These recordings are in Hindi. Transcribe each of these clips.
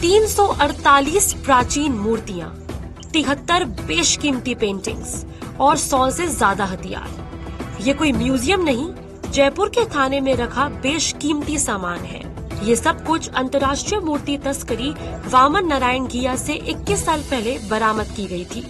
348 प्राचीन मूर्तियां, 73 बेशकीमती पेंटिंग्स और 100 से ज्यादा हथियार। ये कोई म्यूजियम नहीं, जयपुर के थाने में रखा बेशकीमती सामान है। ये सब कुछ अंतर्राष्ट्रीय मूर्ति तस्करी वामन नारायण घिया से 21 साल पहले बरामद की गई थी।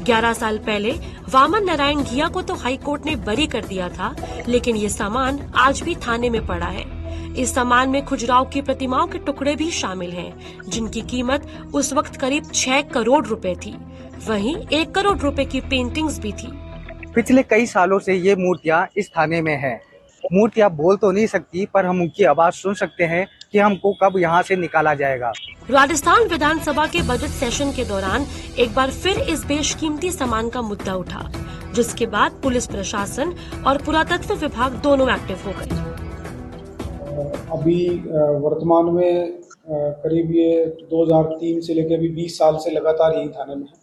11 साल पहले वामन नारायण घिया को तो हाई कोर्ट ने बरी कर दिया था, लेकिन ये सामान आज भी थाने में पड़ा है। इस सामान में खुजराव की प्रतिमाओं के टुकड़े भी शामिल हैं, जिनकी कीमत उस वक्त करीब 6 करोड़ रुपए थी। वहीं 1 करोड़ रुपए की पेंटिंग्स भी थी। पिछले कई सालों से ये मूर्तियां इस थाने में हैं। मूर्तियां बोल तो नहीं सकती, पर हम उनकी आवाज सुन सकते हैं कि हमको कब यहाँ से निकाला जाएगा। राजस्थान विधानसभा के बजट सेशन के दौरान एक बार फिर इस बेशकीमती सामान का मुद्दा उठा, जिसके बाद पुलिस प्रशासन और पुरातत्व विभाग दोनों एक्टिव हो गए। अभी वर्तमान में करीब ये 2003 से लेकर अभी 20 साल से लगातार यही थाने में है।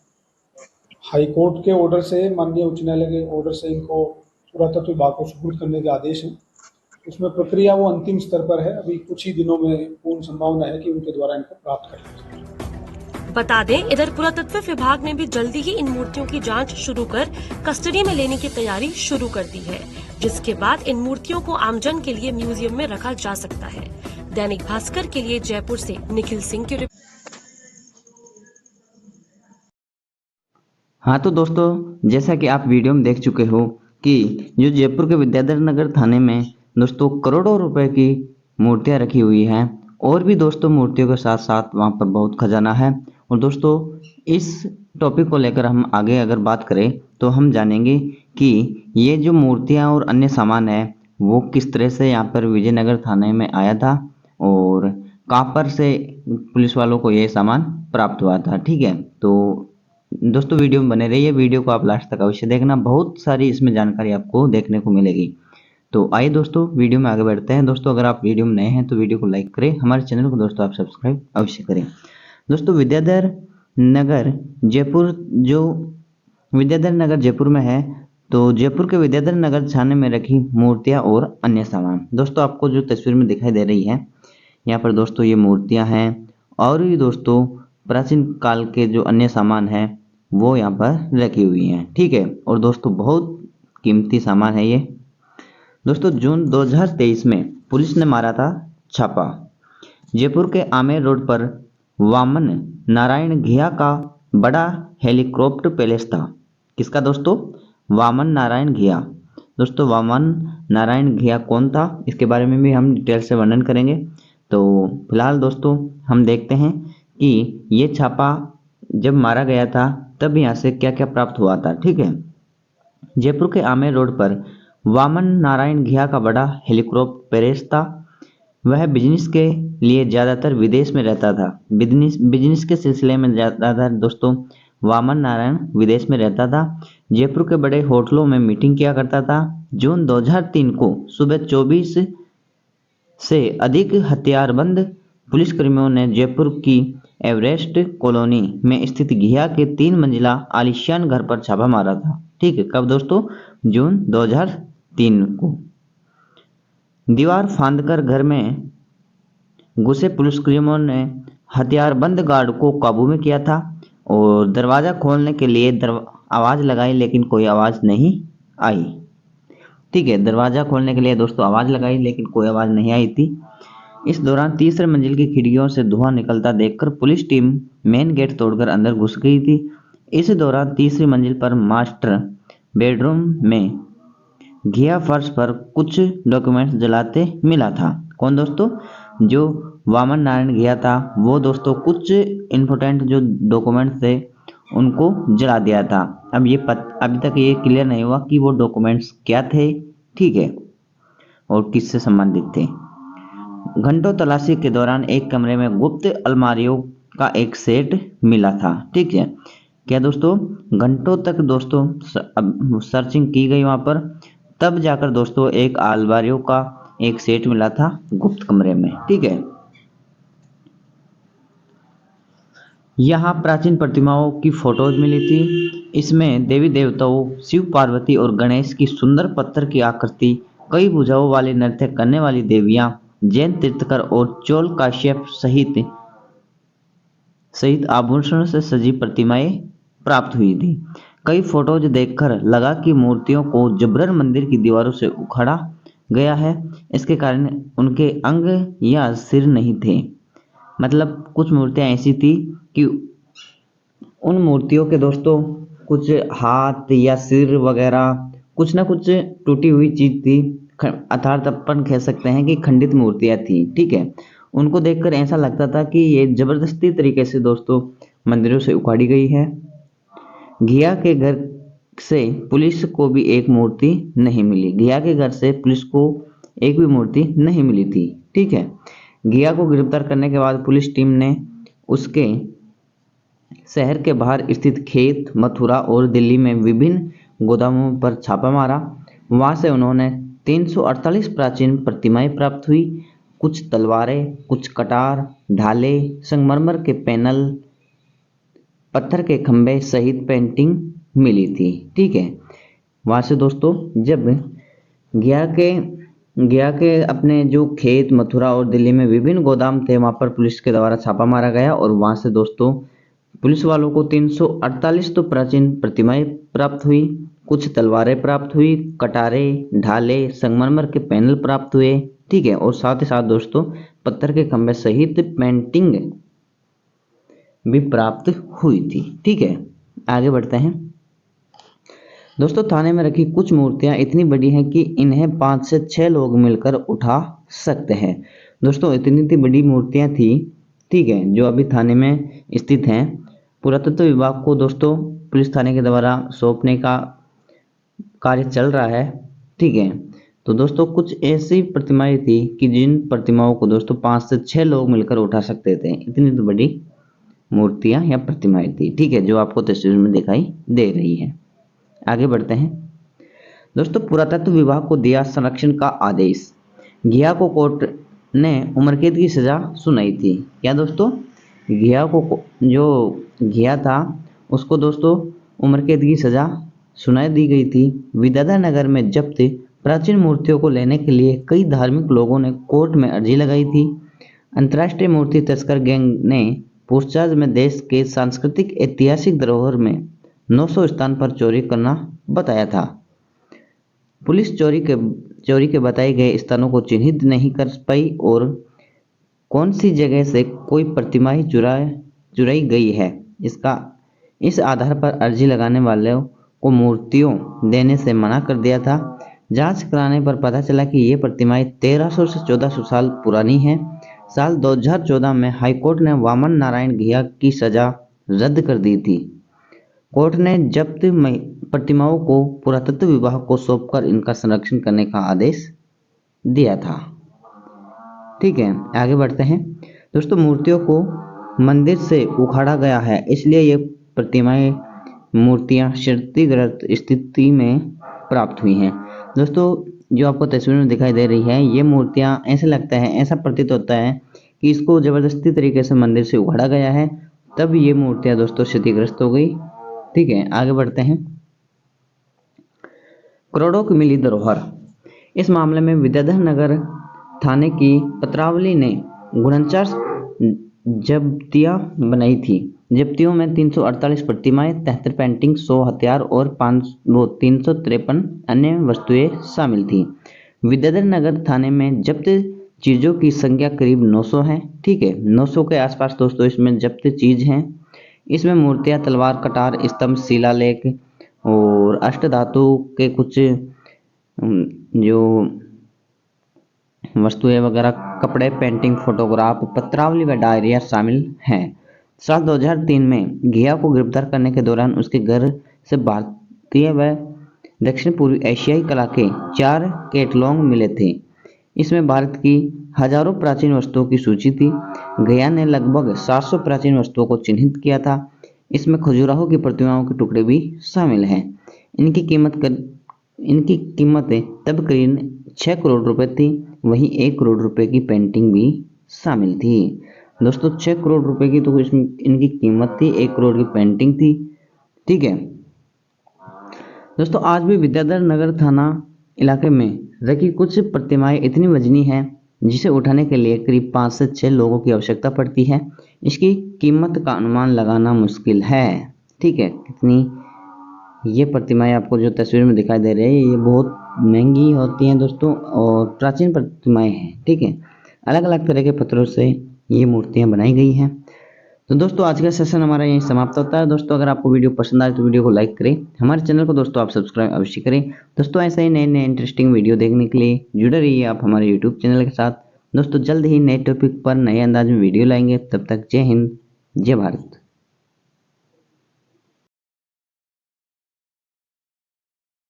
हाई कोर्ट के ऑर्डर से, माननीय उच्च न्यायालय के ऑर्डर से इनको पुरातत्व विभाग को सुपुर्द करने के आदेश हैं। उसमें प्रक्रिया वो अंतिम स्तर पर है। अभी कुछ ही दिनों में पूर्ण संभावना है कि उनके द्वारा इनको प्राप्त कर लिया जाए। बता दें, इधर पुरातत्व विभाग ने भी जल्दी ही इन मूर्तियों की जांच शुरू कर कस्टडी में लेने की तैयारी शुरू कर दी है, जिसके बाद इन मूर्तियों को आमजन के लिए म्यूजियम में रखा जा सकता है। दैनिक भास्कर के लिए जयपुर से निखिल सिंह की रिपोर्ट। हाँ तो दोस्तों, जैसा कि आप वीडियो में देख चुके हो कि जो जयपुर के विद्याधर नगर थाने में दोस्तों करोड़ों रुपए की मूर्तियां रखी हुई हैं, और भी दोस्तों मूर्तियों के साथ साथ वहां पर बहुत खजाना है। और दोस्तों इस टॉपिक को लेकर हम आगे अगर बात करें तो हम जानेंगे कि ये जो मूर्तियां और अन्य सामान है वो किस तरह से यहाँ पर विजयनगर थाने में आया था और कहाँ पर से पुलिस वालों को ये सामान प्राप्त हुआ था। ठीक है, तो दोस्तों वीडियो में बने रहिए, वीडियो को आप लास्ट तक अवश्य देखना, बहुत सारी इसमें जानकारी आपको देखने को मिलेगी। तो आइए दोस्तों वीडियो में आगे बढ़ते हैं। दोस्तों अगर आप वीडियो में नए हैं तो वीडियो को लाइक करें, हमारे चैनल को दोस्तों आप सब्सक्राइब अवश्य करें। दोस्तों विद्याधर नगर जयपुर, जो विद्याधर नगर जयपुर में है, तो जयपुर के विद्याधर नगर थाने में रखी मूर्तियां और अन्य सामान। दोस्तों आपको जो तस्वीर में दिखाई दे रही है यहाँ पर दोस्तों ये मूर्तियां हैं, और भी दोस्तों प्राचीन काल के जो अन्य सामान है वो यहाँ पर रखी हुई हैं। ठीक है, और दोस्तों बहुत कीमती सामान है ये। दोस्तों जून 2023 में पुलिस ने मारा था छापा। जयपुर के आमेर रोड पर वामन नारायण घिया का बड़ा हेलीकॉप्टर पैलेस था। किसका दोस्तों? वामन नारायण घिया। दोस्तों वामन नारायण घिया कौन था, इसके बारे में भी हम डिटेल से वर्णन करेंगे। तो फिलहाल दोस्तों हम देखते हैं कि ये छापा जब मारा गया था तब यहाँ से क्या क्या प्राप्त हुआ था। ठीक है, जयपुर के आमेर रोड पर वामन नारायण घिया का बड़ा हेलीकॉप्टर पैलेस था। वह बिजनेस के लिए ज़्यादातर विदेश में रहता था। बिजनेस के सिलसिले में ज़्यादातर दोस्तों वामन नारायण विदेश में रहता था। जयपुर के बड़े होटलों में मीटिंग किया करता था। जून 2003 को सुबह 24 से अधिक हथियारबंद पुलिसकर्मियों ने जयपुर की एवरेस्ट कॉलोनी में स्थित घिया के 3 मंजिला आलीशान घर पर छापा मारा था। ठीक है, कब दोस्तों? जून 2003 को। दीवार फांदकर घर में घुसे पुलिसकर्मियों ने हथियारबंद गार्ड को काबू में किया था और दरवाजा खोलने के लिए आवाज लगाई, लेकिन कोई आवाज नहीं आई। ठीक है, दरवाजा खोलने के लिए दोस्तों आवाज लगाई, लेकिन कोई आवाज नहीं आई थी। इस दौरान तीसरे मंजिल की खिड़कियों से धुआं निकलता देखकर पुलिस टीम मेन गेट तोड़कर अंदर घुस गई थी। इस दौरान तीसरी मंजिल पर मास्टर बेडरूम में घिया फर्श पर कुछ डॉक्यूमेंट्स जलाते मिला था। कौन दोस्तों? जो वामन नारायण घिया था वो दोस्तों कुछ इम्पोर्टेंट जो डॉक्यूमेंट्स थे उनको जला दिया था। अब ये अभी तक ये क्लियर नहीं हुआ कि वो डॉक्यूमेंट्स क्या थे। ठीक है, और किससे संबंधित थे। घंटों तलाशी के दौरान एक कमरे में गुप्त अलमारियों का एक सेट मिला था। ठीक है, क्या दोस्तों? घंटों तक दोस्तों सर्चिंग की गई वहां पर, तब जाकर दोस्तों एक अलमारियों का एक सेट मिला था गुप्त कमरे में। ठीक है, यहाँ प्राचीन प्रतिमाओं की फोटोज मिली थी। इसमें देवी देवताओं, शिव पार्वती और गणेश की सुंदर पत्थर की आकृति, कई भुजाओं वाली नृत्य करने वाली देवियां, जैन तीर्थकर और चोल काश्यप सहित सहित आभूषणों से सजी प्रतिमाएं प्राप्त हुई थी। कई फोटोज देखकर लगा कि मूर्तियों को जबरन मंदिर की दीवारों से उखाड़ा गया है। इसके कारण उनके अंग या सिर नहीं थे। मतलब कुछ मूर्तियां ऐसी थी कि उन मूर्तियों के दोस्तों कुछ हाथ या सिर वगैरह कुछ ना कुछ टूटी हुई चीज थी, अर्थात अपन कह सकते हैं कि खंडित मूर्तियां थी। ठीक है, उनको देखकर ऐसा लगता था कि ये जबरदस्ती तरीके से दोस्तों मंदिरों से उखाड़ी गई है। घिया के घर से पुलिस को भी एक मूर्ति नहीं मिली। घिया के घर से पुलिस को एक भी मूर्ति नहीं मिली थी। ठीक है, घिया को गिरफ्तार करने के बाद पुलिस टीम ने उसके शहर के बाहर स्थित खेत, मथुरा और दिल्ली में विभिन्न गोदामों पर छापा मारा। वहां से उन्होंने 348 प्राचीन प्रतिमाएं प्राप्त हुई। कुछ तलवारें, कुछ कटार, ढाले, संगमरमर के पैनल, पत्थर के खंभे सहित पेंटिंग मिली थी। ठीक है, वहां से दोस्तों जब गया के अपने जो खेत, मथुरा और दिल्ली में विभिन्न गोदाम थे, वहां पर पुलिस के द्वारा छापा मारा गया और वहां से दोस्तों पुलिस वालों को 348 तो प्राचीन प्रतिमाएं प्राप्त हुई, कुछ तलवारें प्राप्त हुई, कटारे, ढाले, संगमरमर के पैनल प्राप्त हुए। ठीक है, और साथ ही साथ दोस्तों पत्थर के खंभे सहित पेंटिंग भी प्राप्त हुई थी। ठीक है, आगे बढ़ते हैं दोस्तों। थाने में रखी कुछ मूर्तियां इतनी बड़ी हैं कि इन्हें 5 से 6 लोग मिलकर उठा सकते हैं। दोस्तों इतनी बड़ी मूर्तियां थी, ठीक है, जो अभी थाने में स्थित हैं। पुरातत्व विभाग को दोस्तों पुलिस थाने के द्वारा सौंपने का कार्य चल रहा है। ठीक है, तो दोस्तों कुछ ऐसी प्रतिमाएं थी कि जिन प्रतिमाओं को दोस्तों 5 से 6 लोग मिलकर उठा सकते थे। इतनी तो बड़ी मूर्तियां या प्रतिमाएं थी। ठीक है, जो आपको तस्वीर में दिखाई दे रही है। आगे बढ़ते हैं दोस्तों। पुरातत्व विभाग को दिया संरक्षण का आदेश। घिया को कोर्ट ने उम्र कैद की सजा सुनाई थी। क्या दोस्तों, घिया था उसको दोस्तों उम्र कैद की सजा सुनाई दी गई थी। विद्याधर नगर में जब्त प्राचीन मूर्तियों को लेने के लिए कई धार्मिक लोगों ने कोर्ट में अर्जी लगाई थी। अंतर्राष्ट्रीय मूर्ति तस्कर गैंग ने पूछताछ में देश के सांस्कृतिक ऐतिहासिक धरोहर में 900 स्थान पर चोरी करना बताया था। पुलिस चोरी के बताए गए स्थानों को चिन्हित नहीं कर पाई और कौन सी जगह से कोई प्रतिमा चुराई गई है, इस आधार पर अर्जी लगाने वालों को मूर्तियों देने से मना कर दिया था। जांच कराने पर पता चला कि ये प्रतिमाएं 1300 से 1400 साल पुरानी हैं। साल 2014 में हाईकोर्ट ने वामन नारायण घिया की सजा रद्द कर दी थी। कोर्ट ने जब्त प्रतिमाओं को पुरातत्व विभाग को सौंपकर इनका संरक्षण करने का आदेश दिया था। ठीक है, आगे बढ़ते हैं दोस्तों। मूर्तियों को मंदिर से उखाड़ा गया है, इसलिए ये प्रतिमाएं, मूर्तियां क्षतिग्रस्त स्थिति में प्राप्त हुई हैं। दोस्तों जो आपको तस्वीर में दिखाई दे रही है, ये मूर्तियां ऐसे लगता है, ऐसा प्रतीत होता है कि इसको जबरदस्ती तरीके से मंदिर से उखाड़ा गया है, तब ये मूर्तियां दोस्तों क्षतिग्रस्त हो गई। ठीक है, आगे बढ़ते हैं। करोड़ों की मिली धरोहर। इस मामले में विद्याधर नगर थाने की पत्रावली ने 49 जब्तियां बनाई थी। जब्तियों में 348 प्रतिमाएं, 73 पेंटिंग, 100 हथियार और 353 अन्य वस्तुएं शामिल थी। विद्याधर नगर थाने में जब्त चीजों की संख्या करीब 900 है। ठीक है, 900 के आसपास दोस्तों इसमें जब्त चीज हैं। इसमें मूर्तियां, तलवार, कटार, स्तंभ, शिलालेख और अष्टधातु के कुछ जो वस्तुएं वगैरह, कपड़े, पेंटिंग, फोटोग्राफ, पत्रावली व डायरिया शामिल हैं। साल 2003 में घिया को गिरफ्तार करने के दौरान उसके घर से भारतीय व दक्षिण पूर्वी एशियाई कला के 4 कैटलॉग मिले थे। इसमें भारत की हजारों प्राचीन वस्तुओं की सूची थी। घिया ने लगभग 700 प्राचीन वस्तुओं को चिन्हित किया था। इसमें खजुराहो की प्रतिमाओं के टुकड़े भी शामिल हैं। इनकी कीमत तब करीब 6 करोड़ रुपए थी। वहीं 1 करोड़ रुपए की पेंटिंग भी शामिल थी। दोस्तों 6 करोड़ रुपए की तो इसमें इनकी कीमत थी, 1 करोड़ की पेंटिंग थी। ठीक है दोस्तों, आज भी विद्याधर नगर थाना इलाके में रखी कुछ प्रतिमाएं इतनी वजनी हैं जिसे उठाने के लिए करीब 5 से 6 लोगों की आवश्यकता पड़ती है। इसकी कीमत का अनुमान लगाना मुश्किल है। ठीक है, कितनी ये प्रतिमाएं आपको जो तस्वीर में दिखाई दे रही है ये बहुत महंगी होती हैं दोस्तों और प्राचीन प्रतिमाएं हैं। ठीक है, अलग अलग तरह के पत्थरों से ये मूर्तियां बनाई गई हैं। तो दोस्तों आज का सेशन हमारा यहीं समाप्त होता है। दोस्तों अगर आपको वीडियो पसंद आए तो वीडियो को लाइक करें, हमारे चैनल को दोस्तों आप सब्सक्राइब अवश्य करें। दोस्तों ऐसे ही नए नए इंटरेस्टिंग वीडियो देखने के लिए जुड़े रहिए आप हमारे यूट्यूब चैनल के साथ। दोस्तों जल्द ही नए टॉपिक पर नए अंदाज में वीडियो लाएंगे, तब तक जय हिंद, जय भारत।